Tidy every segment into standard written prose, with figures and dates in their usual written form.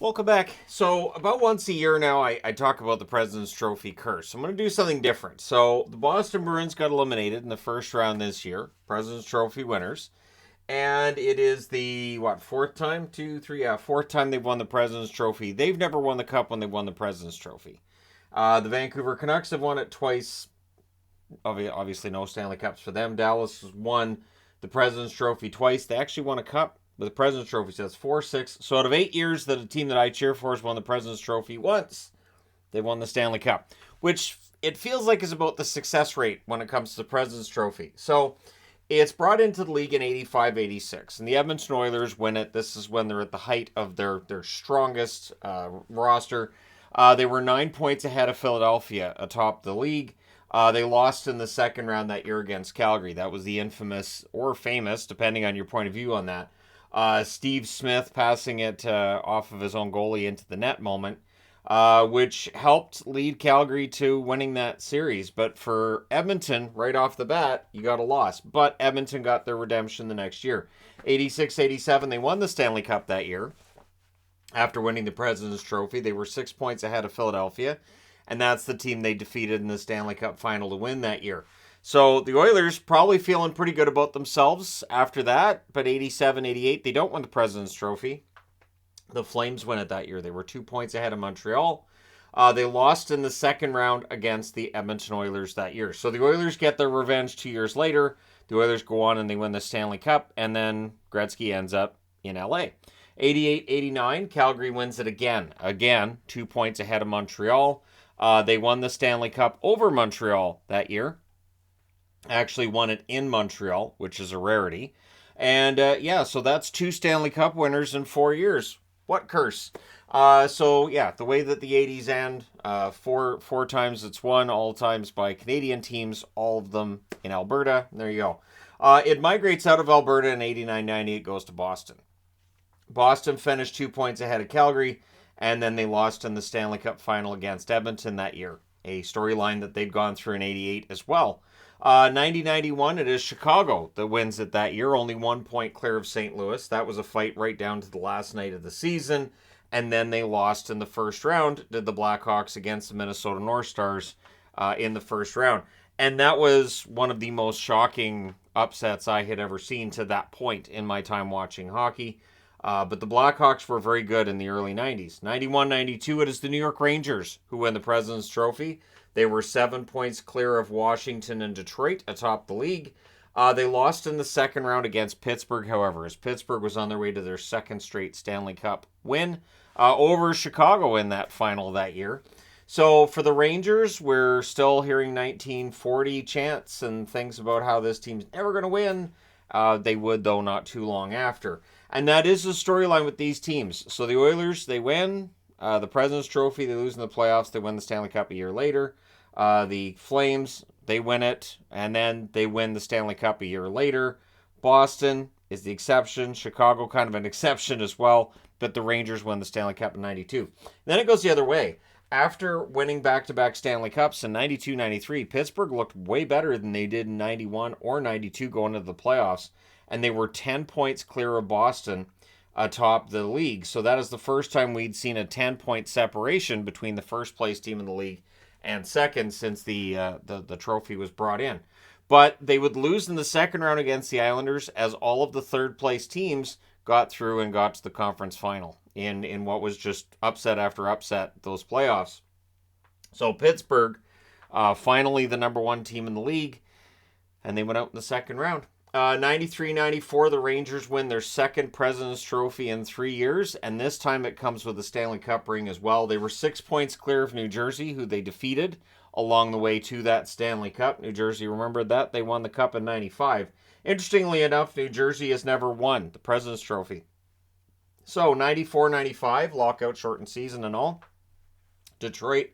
Welcome back. So, about once a year now, I talk about the President's Trophy curse. I'm going to do something different. So, the Boston Bruins got eliminated in the first round this year, President's Trophy winners. And it is the, fourth time? Fourth time they've won the President's Trophy. They've never won the Cup when they won the President's Trophy. The Vancouver Canucks have won it twice. Obviously, no Stanley Cups for them. Dallas has won the President's Trophy twice. They actually won a Cup. But the President's Trophy says 4-6. So out of 8 years that a team that I cheer for has won the President's Trophy once, they won the Stanley Cup, which it feels like is about the success rate when it comes to the President's Trophy. So it's brought into the league in 85-86, and the Edmonton Oilers win it. This is when they're at the height of their strongest roster. They were 9 points ahead of Philadelphia atop the league. They lost in the second round that year against Calgary. That was the infamous, or famous, depending on your point of view on that, Steve Smith passing it off of his own goalie into the net moment, which helped lead Calgary to winning that series. But for Edmonton, right off the bat, you got a loss. But Edmonton got their redemption the next year. 86-87, they won the Stanley Cup that year. After winning the President's Trophy, they were 6 points ahead of Philadelphia. And that's the team they defeated in the Stanley Cup final to win that year. So the Oilers probably feeling pretty good about themselves after that, but 87-88, they don't win the President's Trophy. The Flames win it that year. They were 2 points ahead of Montreal. They lost in the second round against the Edmonton Oilers that year. So the Oilers get their revenge 2 years later. The Oilers go on and they win the Stanley Cup, and then Gretzky ends up in LA. 88-89, Calgary wins it again. Again, 2 points ahead of Montreal. They won the Stanley Cup over Montreal that year. Actually won it in Montreal, which is a rarity. And so that's 2 Stanley Cup winners in 4 years. What curse? The way that the 80s end, four times it's won, all times by Canadian teams, all of them in Alberta. There you go. It migrates out of Alberta in 89-90. It goes to Boston. Boston finished 2 points ahead of Calgary, and then they lost in the Stanley Cup final against Edmonton that year. A storyline that they'd gone through in 88 as well. 90-91, it is Chicago that wins it that year, only 1 point clear of St. Louis. That was a fight right down to the last night of the season, and then they lost in the first round, did the Blackhawks against the Minnesota North Stars in the first round. And that was one of the most shocking upsets I had ever seen to that point in my time watching hockey. But the Blackhawks were very good in the early 90s. 91-92, it is the New York Rangers who win the President's Trophy. They were 7 points clear of Washington and Detroit atop the league. They lost in the second round against Pittsburgh, however, as Pittsburgh was on their way to their second straight Stanley Cup win over Chicago in that final that year. So for the Rangers, we're still hearing 1940 chants and things about how this team's never going to win. They would, though, not too long after. And that is the storyline with these teams. So the Oilers, they win the President's Trophy. They lose in the playoffs. They win the Stanley Cup a year later. The Flames, they win it, and then they win the Stanley Cup a year later. Boston is the exception. Chicago, kind of an exception as well. But the Rangers win the Stanley Cup in 92. Then it goes the other way. After winning back-to-back Stanley Cups in 92-93, Pittsburgh looked way better than they did in 91 or 92 going into the playoffs. And they were 10 points clear of Boston atop the league. So that is the first time we'd seen a 10-point separation between the first-place team in the league and second since the trophy was brought in. But they would lose in the second round against the Islanders as all of the third-place teams got through and got to the conference final in what was just upset after upset, those playoffs. So Pittsburgh, finally the number one team in the league, and they went out in the second round. 93-94, the Rangers win their second President's Trophy in 3 years, and this time it comes with a Stanley Cup ring as well. They were 6 points clear of New Jersey, who they defeated along the way to that Stanley Cup. New Jersey remembered that. They won the Cup in 95. Interestingly enough, New Jersey has never won the President's Trophy. So, 94-95, lockout shortened season and all. Detroit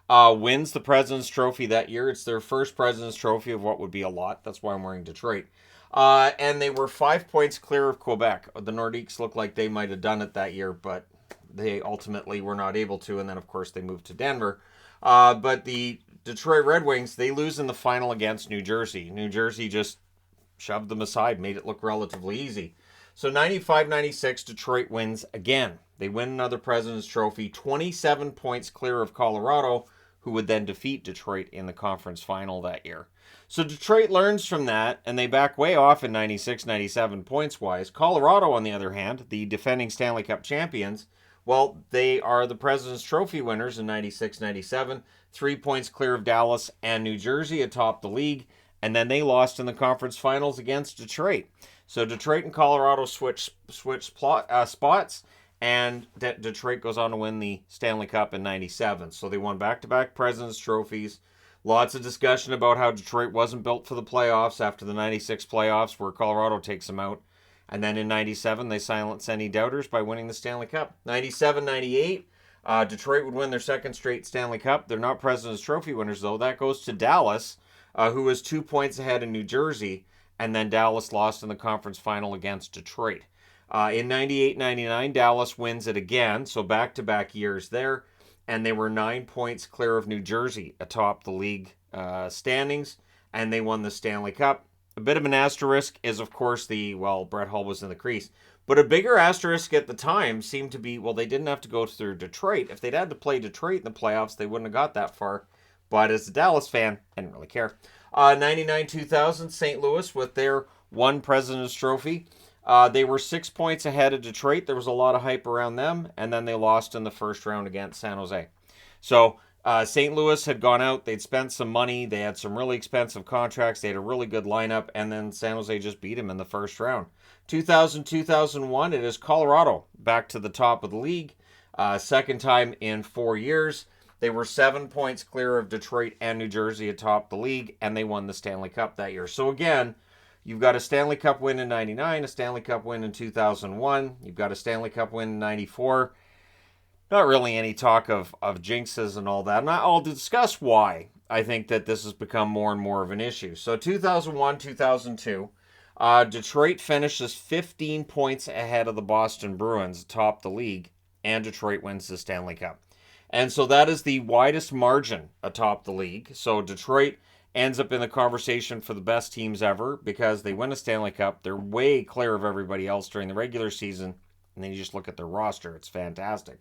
wins the President's Trophy that year. It's their first President's Trophy of what would be a lot. That's why I'm wearing Detroit. And they were 5 points clear of Quebec. The Nordiques looked like they might have done it that year, but they ultimately were not able to. And then, of course, they moved to Denver. But the Detroit Red Wings, they lose in the final against New Jersey. New Jersey just shoved them aside, made it look relatively easy. So 95-96, Detroit wins again. They win another President's Trophy, 27 points clear of Colorado, who would then defeat Detroit in the conference final that year. So Detroit learns from that, and they back way off in 96, 97 points-wise. Colorado, on the other hand, the defending Stanley Cup champions, well, they are the President's Trophy winners in 96, 97, 3 points clear of Dallas and New Jersey atop the league, and then they lost in the conference finals against Detroit. So Detroit and Colorado switch spots, and Detroit goes on to win the Stanley Cup in 97. So they won back-to-back President's Trophies. Lots of discussion about how Detroit wasn't built for the playoffs after the 96 playoffs where Colorado takes them out. And then in 97, they silence any doubters by winning the Stanley Cup. 97, 98, Detroit would win their second straight Stanley Cup. They're not President's Trophy winners, though. That goes to Dallas, who was 2 points ahead in New Jersey. And then Dallas lost in the conference final against Detroit. In 98, 99, Dallas wins it again. So back-to-back years there. And they were 9 points clear of New Jersey atop the league standings, and they won the Stanley Cup. A bit of an asterisk is, of course, Brett Hull was in the crease. But a bigger asterisk at the time seemed to be, they didn't have to go through Detroit. If they'd had to play Detroit in the playoffs, they wouldn't have got that far. But as a Dallas fan, I didn't really care. 99-2000, St. Louis with their one President's Trophy. They were 6 points ahead of Detroit. There was a lot of hype around them, and then they lost in the first round against San Jose. So St. Louis had gone out. They'd spent some money. They had some really expensive contracts. They had a really good lineup, and then San Jose just beat them in the first round. 2000-2001, it is Colorado back to the top of the league. Second time in 4 years. They were 7 points clear of Detroit and New Jersey atop the league, and they won the Stanley Cup that year. So again, you've got a Stanley Cup win in 99, a Stanley Cup win in 2001. You've got a Stanley Cup win in 94. Not really any talk of jinxes and all that. And I'll discuss why I think that this has become more and more of an issue. So 2001, 2002, Detroit finishes 15 points ahead of the Boston Bruins atop the league, and Detroit wins the Stanley Cup. And so that is the widest margin atop the league. So Detroit ends up in the conversation for the best teams ever because they win a Stanley Cup. They're way clear of everybody else during the regular season. And then you just look at their roster. It's fantastic.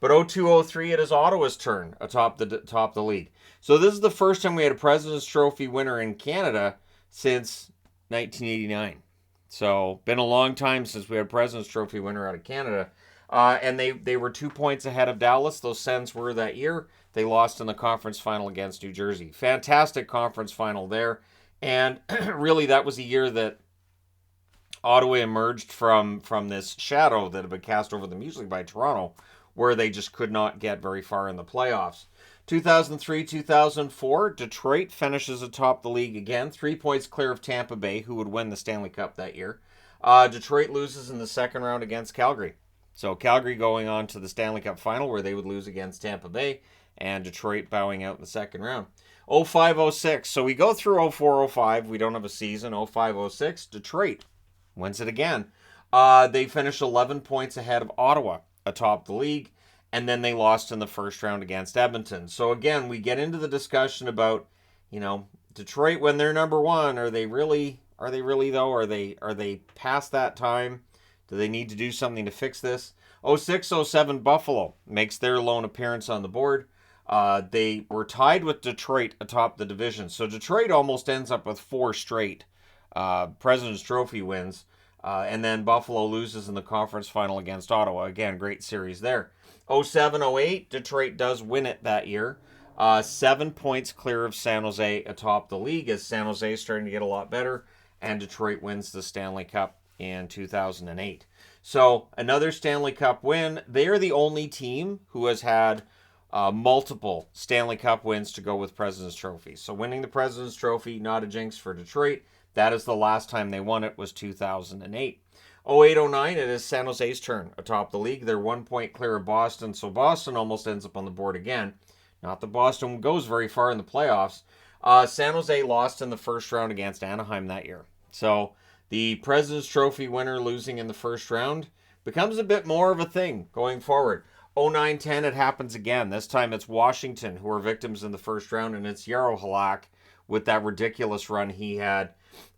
But 02-03, it is Ottawa's turn atop the league. So this is the first time we had a President's Trophy winner in Canada since 1989. So been a long time since we had a President's Trophy winner out of Canada. And they were 2 points ahead of Dallas. Those Sens were that year. They lost in the conference final against New Jersey. Fantastic conference final there. And really, that was a year that Ottawa emerged from this shadow that had been cast over them, usually by Toronto, where they just could not get very far in the playoffs. 2003-2004, Detroit finishes atop the league again, 3 points clear of Tampa Bay, who would win the Stanley Cup that year. Detroit loses in the second round against Calgary. So Calgary going on to the Stanley Cup final where they would lose against Tampa Bay, and Detroit bowing out in the second round. 05-06, so we go through 04-05, we don't have a season. 05-06, Detroit wins it again. They finish 11 points ahead of Ottawa atop the league, and then they lost in the first round against Edmonton. So again, we get into the discussion about, Detroit when they're number one. Are they really though? Are they past that time? Do they need to do something to fix this? 06-07, Buffalo makes their lone appearance on the board. They were tied with Detroit atop the division. So Detroit almost ends up with 4 straight President's Trophy wins. And then Buffalo loses in the conference final against Ottawa. Again, great series there. 07-08, Detroit does win it that year. 7 points clear of San Jose atop the league as San Jose is starting to get a lot better. And Detroit wins the Stanley Cup in 2008. So another Stanley Cup win. They're the only team who has had multiple Stanley Cup wins to go with President's Trophy. So winning the President's Trophy, not a jinx for Detroit. That is the last time they won it, was 2008. 08-09, it is San Jose's turn atop the league. They're 1 point clear of Boston, so Boston almost ends up on the board again. Not that Boston goes very far in the playoffs. San Jose lost in the first round against Anaheim that year. So the President's Trophy winner losing in the first round becomes a bit more of a thing going forward. 09-10, it happens again. This time it's Washington who are victims in the first round, and it's Jaro Halak with that ridiculous run he had.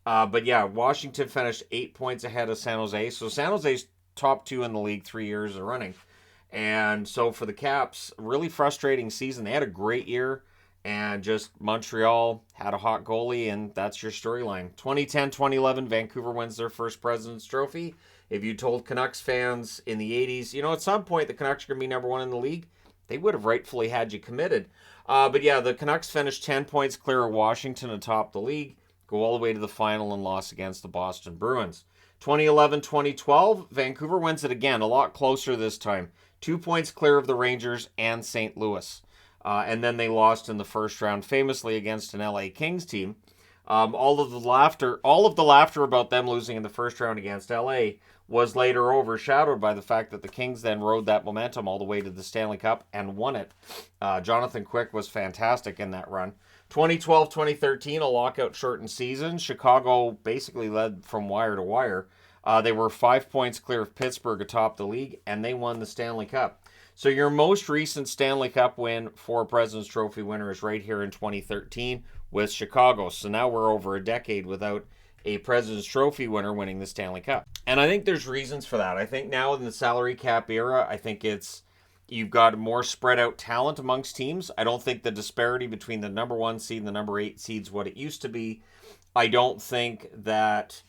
But yeah, Washington finished 8 points ahead of San Jose. So San Jose's top 2 in the league 3 years running. And so for the Caps, really frustrating season. They had a great year, and just Montreal had a hot goalie, and that's your storyline. 2010-2011, Vancouver wins their first President's Trophy. If you told Canucks fans in the 80s, at some point the Canucks are going to be number one in the league, they would have rightfully had you committed. But yeah, the Canucks finished 10 points clear of Washington atop the league, go all the way to the final and loss against the Boston Bruins. 2011-2012, Vancouver wins it again, a lot closer this time. 2 points clear of the Rangers and St. Louis. And then they lost in the first round, famously against an LA Kings team. All of the laughter about them losing in the first round against LA was later overshadowed by the fact that the Kings then rode that momentum all the way to the Stanley Cup and won it. Jonathan Quick was fantastic in that run. 2012-2013, a lockout shortened season. Chicago basically led from wire to wire. They were 5 points clear of Pittsburgh atop the league, and they won the Stanley Cup. So your most recent Stanley Cup win for a President's Trophy winner is right here in 2013 with Chicago. So now we're over a decade without a President's Trophy winner winning the Stanley Cup. And I think there's reasons for that. I think now in the salary cap era, I think you've got more spread out talent amongst teams. I don't think the disparity between the number 1 seed and the number 8 seed is what it used to be. I don't think that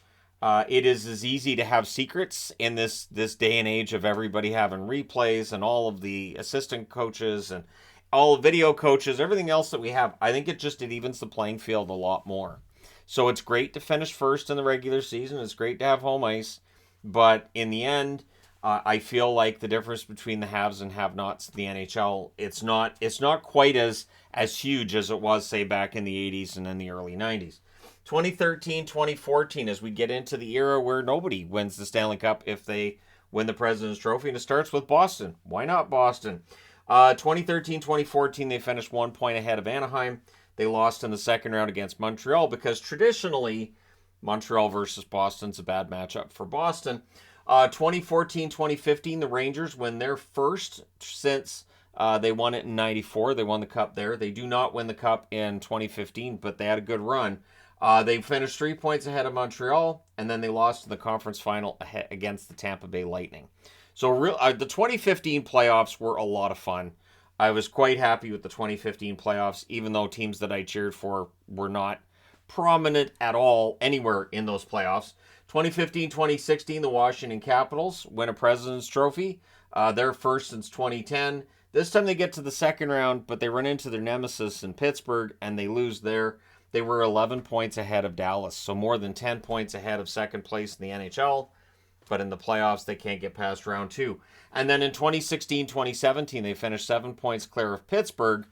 it is as easy to have secrets in this day and age of everybody having replays and all of the assistant coaches and all video coaches, everything else that we have. I think it evens the playing field a lot more. So it's great to finish first in the regular season. It's great to have home ice. But in the end, I feel like the difference between the haves and have-nots in the NHL, it's not quite as huge as it was, say, back in the 80s and in the early 90s. 2013-2014, as we get into the era where nobody wins the Stanley Cup if they win the President's Trophy, and it starts with Boston. Why not Boston? 2013-2014, they finished 1 point ahead of Anaheim. They lost in the second round against Montreal because traditionally, Montreal versus Boston's a bad matchup for Boston. 2014-2015, the Rangers win their first since they won it in 94. They won the Cup there. They do not win the Cup in 2015, but they had a good run. They finished 3 points ahead of Montreal, and then they lost in the conference final against the Tampa Bay Lightning. So the 2015 playoffs were a lot of fun. I was quite happy with the 2015 playoffs, even though teams that I cheered for were not prominent at all anywhere in those playoffs. 2015-2016, the Washington Capitals win a President's Trophy. They're first since 2010. This time they get to the second round, but they run into their nemesis in Pittsburgh, and they lose there. They were 11 points ahead of Dallas, so more than 10 points ahead of second place in the NHL. But in the playoffs, they can't get past round 2. And then in 2016-2017, they finished 7 points clear of Pittsburgh.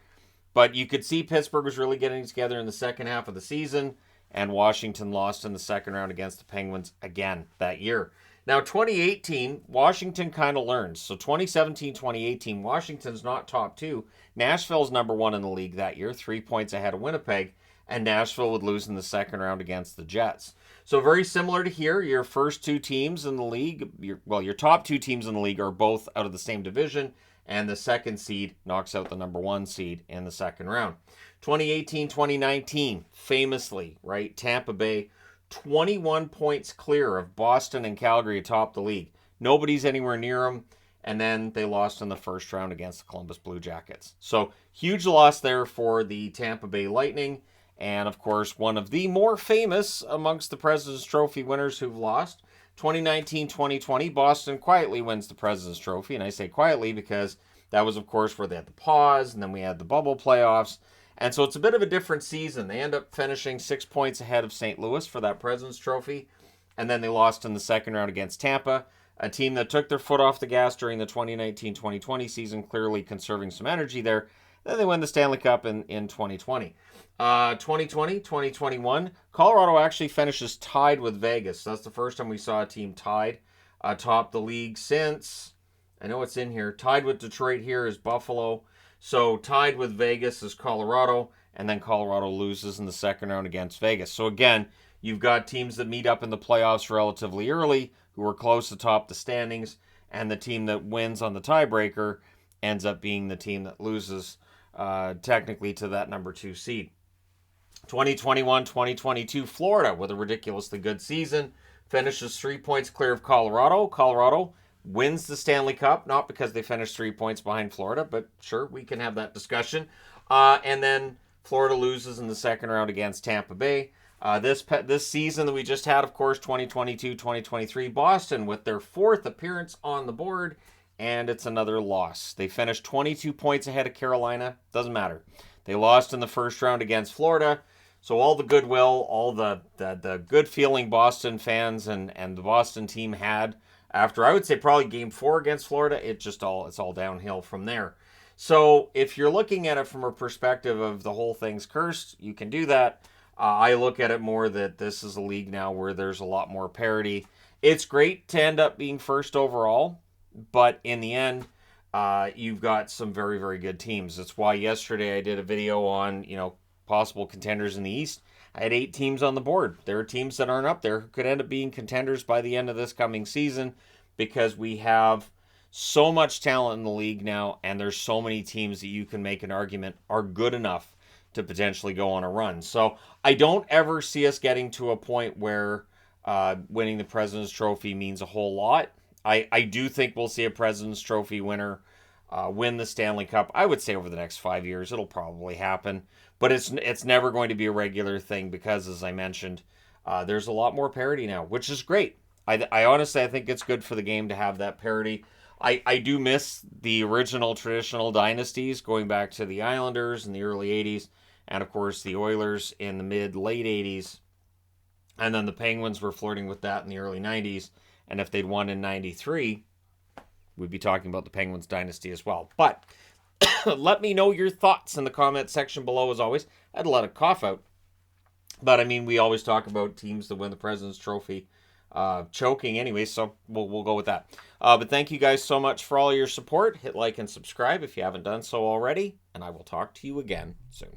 But you could see Pittsburgh was really getting together in the second half of the season, and Washington lost in the second round against the Penguins again that year. Now, 2018, Washington kind of learns. So 2017-2018, Washington's not top 2. Nashville's number 1 in the league that year, 3 points ahead of Winnipeg, and Nashville would lose in the second round against the Jets. So very similar to here, your first 2 teams in the league, your top 2 teams in the league are both out of the same division, and the second seed knocks out the number 1 seed in the second round. 2018-2019, famously, right, Tampa Bay, 21 points clear of Boston and Calgary atop the league. Nobody's anywhere near them, and then they lost in the first round against the Columbus Blue Jackets. So huge loss there for the Tampa Bay Lightning. And, of course, one of the more famous amongst the President's Trophy winners who've lost. 2019-2020, Boston quietly wins the President's Trophy. And I say quietly because that was, of course, where they had the pause, and then we had the bubble playoffs. And so it's a bit of a different season. They end up finishing 6 points ahead of St. Louis for that President's Trophy. And then they lost in the second round against Tampa, a team that took their foot off the gas during the 2019-2020 season, clearly conserving some energy there. Then they win the Stanley Cup in 2020. 2020, 2021, Colorado actually finishes tied with Vegas. That's the first time we saw a team tied atop the league since, I know it's in here, tied with Detroit here is Buffalo. So tied with Vegas is Colorado, and then Colorado loses in the second round against Vegas. So again, you've got teams that meet up in the playoffs relatively early, who are close atop the standings, and the team that wins on the tiebreaker ends up being the team that loses technically to that number 2 seed. 2021-2022, Florida with a ridiculously good season, finishes 3 points clear of Colorado. Colorado wins the Stanley Cup, not because they finished 3 points behind Florida, but sure, we can have that discussion. And then Florida loses in the second round against Tampa Bay. This season that we just had, of course, 2022-2023, Boston with their 4th appearance on the board, and it's another loss. They finished 22 points ahead of Carolina. Doesn't matter. They lost in the first round against Florida. So all the goodwill, all the good feeling Boston fans and the Boston team had after, I would say, probably game 4 against Florida, it's all downhill from there. So if you're looking at it from a perspective of the whole thing's cursed, you can do that. I look at it more that this is a league now where there's a lot more parity. It's great to end up being first overall, but in the end, you've got some very, very good teams. That's why yesterday I did a video on, possible contenders in the East. I had 8 teams on the board. There are teams that aren't up there who could end up being contenders by the end of this coming season because we have so much talent in the league now, and there's so many teams that you can make an argument are good enough to potentially go on a run. So I don't ever see us getting to a point where winning the President's Trophy means a whole lot. I do think we'll see a President's Trophy winner win the Stanley Cup. I would say over the next 5 years, it'll probably happen. But it's never going to be a regular thing because, as I mentioned, there's a lot more parity now, which is great. I honestly, I think it's good for the game to have that parity. I do miss the original traditional dynasties going back to the Islanders in the early 80s and, of course, the Oilers in the mid-late 80s. And then the Penguins were flirting with that in the early 90s. And if they'd won in 93, we'd be talking about the Penguins dynasty as well. But let me know your thoughts in the comment section below, as always. I had to let it cough out. But, I mean, we always talk about teams that win the President's Trophy choking anyway, so we'll go with that. But thank you guys so much for all your support. Hit like and subscribe if you haven't done so already, and I will talk to you again soon.